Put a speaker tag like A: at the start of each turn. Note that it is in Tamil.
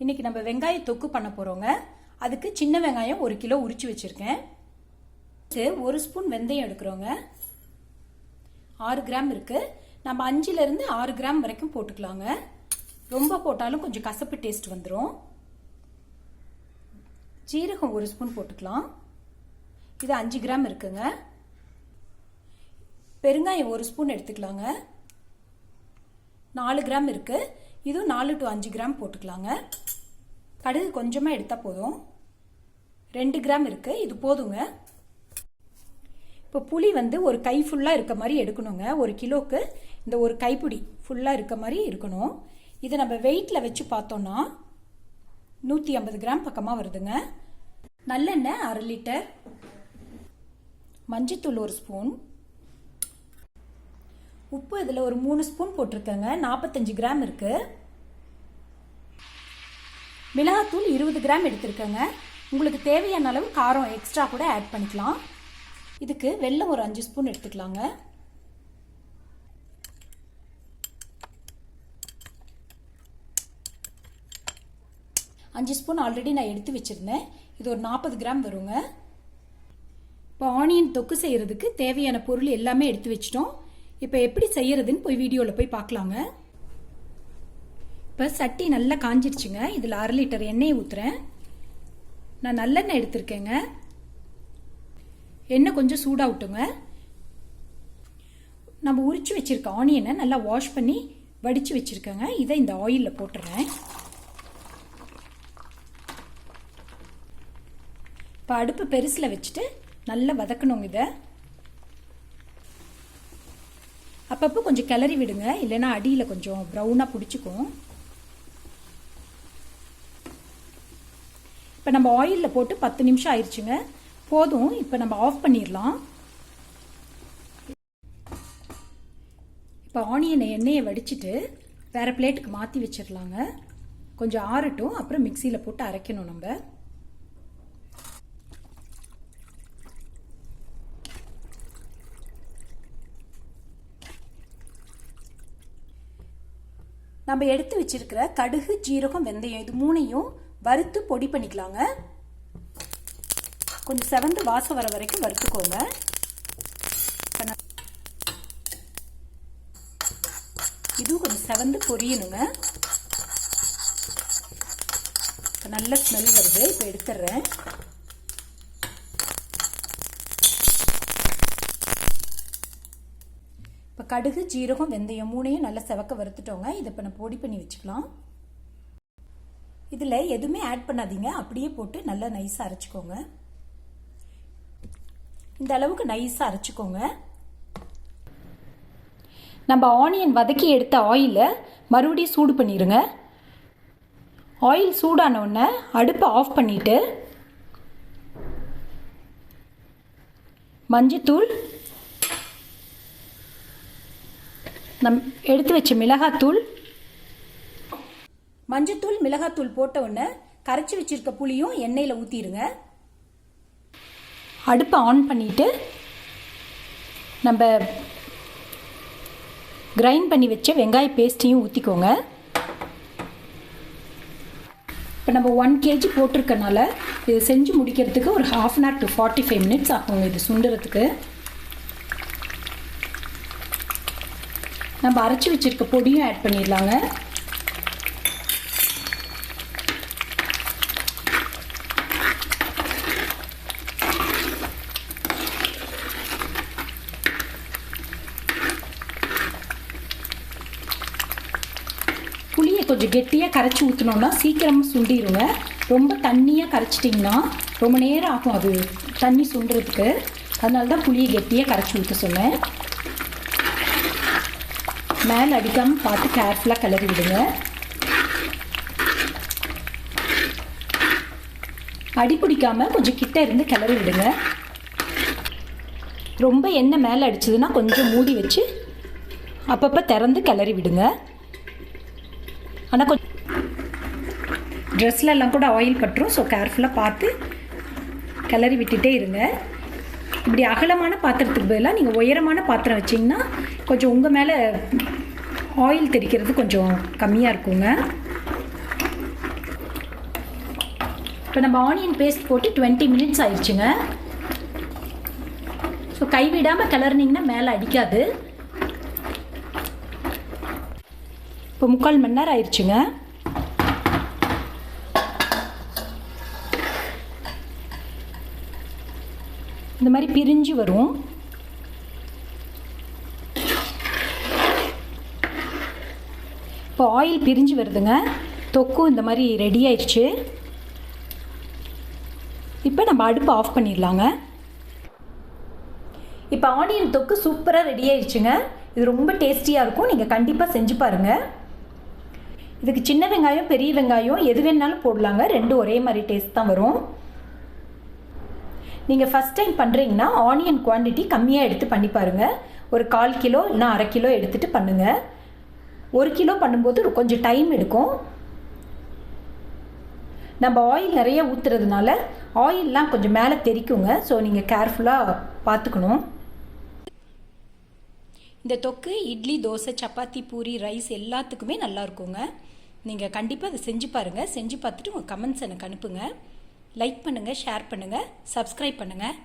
A: இன்னைக்கு நம்ம வெங்காய தொக்கு பண்ண போறோங்க. அதுக்கு சின்ன வெங்காயம் 1 கிலோ உரிச்சு வச்சிருக்கேன். 1 ஸ்பூன் வெந்தயம் எடுக்கிறோங்க. 6 கிராம் இருக்கு. நம்ம 5ல இருந்து 6 கிராம் வரைக்கும் போட்டுக்கலாங்க. ரொம்ப போட்டாலும் கொஞ்சம் கசப்பு டேஸ்ட் வந்துடும். ஜீரகம் 1 ஸ்பூன் போட்டுக்கலாம். இது 5 கிராம் இருக்குங்க. பெருங்காயம் 1 ஸ்பூன் எடுத்துக்கலாங்க. 4 கிராம் இருக்கு. இது 4 to 5 கிராம் போட்டுக்கலாங்க. கடுகு கொஞ்சமா எடுத்தா போதும். 2 கிராம் இருக்கு. இது போதுங்க. இப்போ புளி வந்து ஒரு கை ஃபுல்லா இருக்க மாதிரி எடுக்கணுங்க. 1 கிலோக்கு இந்த ஒரு கைப்பிடி ஃபுல்லா இருக்க மாதிரி இருக்கணும். இதை நம்ம வெயிட்ல வச்சு பார்த்தோம்னா 150 கிராம் பக்கமா வருதுங்க. நல்லெண்ணெய் 1/2 லிட்டர், மஞ்சத்தூள் 1 ஸ்பூன், உப்பு இதில் ஒரு 3 ஸ்பூன் போட்டிருக்கேங்க. 45 கிராம் இருக்கு. மிளகாத்தூள் 20 கிராம் எடுத்திருக்கேங்க. உங்களுக்கு தேவையான அளவு காரம் எக்ஸ்ட்ரா கூட ஆட் பண்ணிக்கலாம். இதுக்கு வெல்லம் ஒரு 5 ஸ்பூன் எடுத்துக்கலாங்க. அஞ்சு ஸ்பூன் ஆல்ரெடி நான் எடுத்து வச்சிருந்தேன். இது ஒரு 40 கிராம் வருங்க. இப்போ ஆனியன் தொக்கு செய்யறதுக்கு தேவையான பொருள் எல்லாமே எடுத்து வச்சிட்டோம். இப்போ எப்படி செய்யறதுன்னு போய் வீடியோவில் போய் பார்க்கலாங்க. இப்போ சட்டி நல்லா காஞ்சிருச்சுங்க. இதில் 1/2 லிட்டர் எண்ணெயை ஊற்றுறேன். நான் நல்லெண்ணெய் எடுத்திருக்கேங்க. எண்ணெய் கொஞ்சம் சூடாகட்டுங்க. நம்ம உரிச்சு வச்சிருக்க ஆனியனை நல்லா வாஷ் பண்ணி வடித்து வச்சிருக்கேங்க. இதை இந்த ஆயிலில் போட்டுறேன். இப்போ அடுப்பு பெருசில் வச்சுட்டு நல்லா வதக்கணுங்க. இதை அப்பப்போ கொஞ்சம் கிளறி விடுங்க, இல்லைன்னா அடியில் கொஞ்சம் ப்ரௌனாக பிடிச்சிக்கும். இப்போ நம்ம ஆயிலில் போட்டு 10 நிமிஷம் ஆயிடுச்சுங்க. போதும். இப்போ நம்ம ஆஃப் பண்ணிடலாம். இப்போ ஆனியனை எண்ணெயை வடிச்சிட்டு வேற பிளேட்டுக்கு மாற்றி வச்சிடலாங்க. கொஞ்சம் ஆறட்டும், அப்புறம் மிக்சியில் போட்டு அரைக்கணும். நம்ம எடுத்து வச்சிருக்கிற கடுகு, ஜீரகம், வெந்தயம் இது 3ஐயும் வறுத்து பொடி பண்ணிக்கலாங்க. கொஞ்சம் செவந்து வாசம் வர வரைக்கும் வறுத்துக்கோங்க. இதுவும் கொஞ்சம் செவந்து பொரியணுங்க. நல்ல ஸ்மெல் வருது. இப்போ எடுத்துடுறேன். இப்போ கடுகு, ஜீரகம், வெந்தயம் 3ஐயும் நல்லா செவக்க வறுத்துட்டோங்க. இதை இப்போ நம்ம பொடி பண்ணி வச்சுக்கலாம். இதில் எதுவுமே ஆட் பண்ணாதீங்க, அப்படியே போட்டு நல்லா நைஸாக அரைச்சிக்கோங்க. இந்த அளவுக்கு நைஸாக அரைச்சிக்கோங்க. நம்ம ஆனியன் வதக்கி எடுத்த ஆயிலை மறுபடியும் சூடு பண்ணிடுங்க. ஆயில் சூடான உடனே அடுப்பை ஆஃப் பண்ணிட்டு மஞ்சத்தூள், எடுத்து வச்ச மிளகாத்தூள், மஞ்சத்தூள், மிளகாத்தூள் போட்ட உடனே கரைச்சி வச்சிருக்க புளியும் எண்ணெயில் ஊற்றிடுங்க. அடுப்பை ஆன் பண்ணிட்டு நம்ம கிரைண்ட் பண்ணி வச்ச வெங்காய பேஸ்ட்டையும் ஊற்றிக்கோங்க. இப்போ நம்ம 1 kg போட்டிருக்கனால இது செஞ்சு முடிக்கிறதுக்கு ஒரு 1/2 hour to 45 minutes ஆகுங்க. இது சுண்டுறதுக்கு நம்ம அரைச்சி வச்சிருக்க பொடியும் ஆட் பண்ணிடலாங்க. புளியை கொஞ்சம் கெட்டியாக கரைச்சி ஊற்றினோம்னா சீக்கிரமாக சுண்டிடுங்க. ரொம்ப தண்ணியாக கரைச்சிட்டிங்கன்னா ரொம்ப நேரம் ஆகும் அது தண்ணி சுண்டுறதுக்கு. அதனால தான் புளியை கெட்டியாக கரைச்சி ஊற்ற சொன்னேன். மேலே அடிக்காமல் பார்த்து கேர்ஃபுல்லாக கிளறி விடுங்க. அடி பிடிக்காமல் கொஞ்சம் கிட்ட இருந்து கிளறி விடுங்க. ரொம்ப எண்ணெய் மேலே அடிச்சதுன்னா கொஞ்சம் மூடி வச்சு அப்பப்போ திறந்து கிளறி விடுங்க. ஆனால் கொஞ்சம் ட்ரெஸ்லெல்லாம் கூட ஆயில் பட்டுரும். ஸோ கேர்ஃபுல்லாக பார்த்து கிளறி விட்டுட்டே இருங்க. இப்படி அகலமான பாத்திரத்துக்கு பதிலாக நீங்கள் உயரமான பாத்திரம் வச்சிங்கன்னா கொஞ்சம் உங்கள் மேலே ஆயில் தெரிக்கிறது கொஞ்சம் கம்மியாக இருக்குங்க. இப்போ நம்ம ஆனியன் பேஸ்ட் போட்டு 20 மினிட்ஸ் ஆயிடுச்சுங்க. ஸோ கைவிடாமல் கிளறினீங்கன்னா மேலே அடிக்காது. இப்போ 3/4 மணி நேரம் ஆயிடுச்சுங்க. இந்த மாதிரி பிரிஞ்சு வரும். இப்போ ஆயில் பிரிஞ்சு வருதுங்க. தொக்கும் இந்த மாதிரி ரெடி ஆயிடுச்சு. இப்போ நம்ம அடுப்பு ஆஃப் பண்ணிடலாங்க. இப்போ ஆனியன் தொக்கு சூப்பராக ரெடி ஆயிடுச்சுங்க. இது ரொம்ப டேஸ்டியாக இருக்கும். நீங்கள் கண்டிப்பாக செஞ்சு பாருங்கள். இதுக்கு சின்ன வெங்காயம் பெரிய வெங்காயம் எது வேணாலும் போடலாங்க. ரெண்டும் ஒரே மாதிரி டேஸ்ட் தான் வரும். நீங்கள் ஃபஸ்ட் டைம் பண்ணுறீங்கன்னா ஆனியன் குவான்டிட்டி கம்மியாக எடுத்து பண்ணி பாருங்கள். ஒரு 1/4 கிலோ இல்லைனா 1/2 கிலோ எடுத்துகிட்டு பண்ணுங்கள். 1 கிலோ பண்ணும்போது கொஞ்சம் டைம் எடுக்கும். நம்ம ஆயில் நிறைய ஊற்றுறதுனால ஆயிலெலாம் கொஞ்சம் மேலே தெறிக்குங்க. ஸோ நீங்கள் கேர்ஃபுல்லாக பார்த்துக்கணும். இந்த தொக்கு இட்லி, தோசை, சப்பாத்தி, பூரி, ரைஸ் எல்லாத்துக்குமே நல்லா இருக்குங்க. நீங்கள் கண்டிப்பாக அதை செஞ்சு பாருங்கள். செஞ்சு பார்த்துட்டு உங்கள் கமெண்ட்ஸ் எனக்கு அனுப்புங்க. லைக் பண்ணுங்கள், ஷேர் பண்ணுங்கள், சப்ஸ்கிரைப் பண்ணுங்கள்.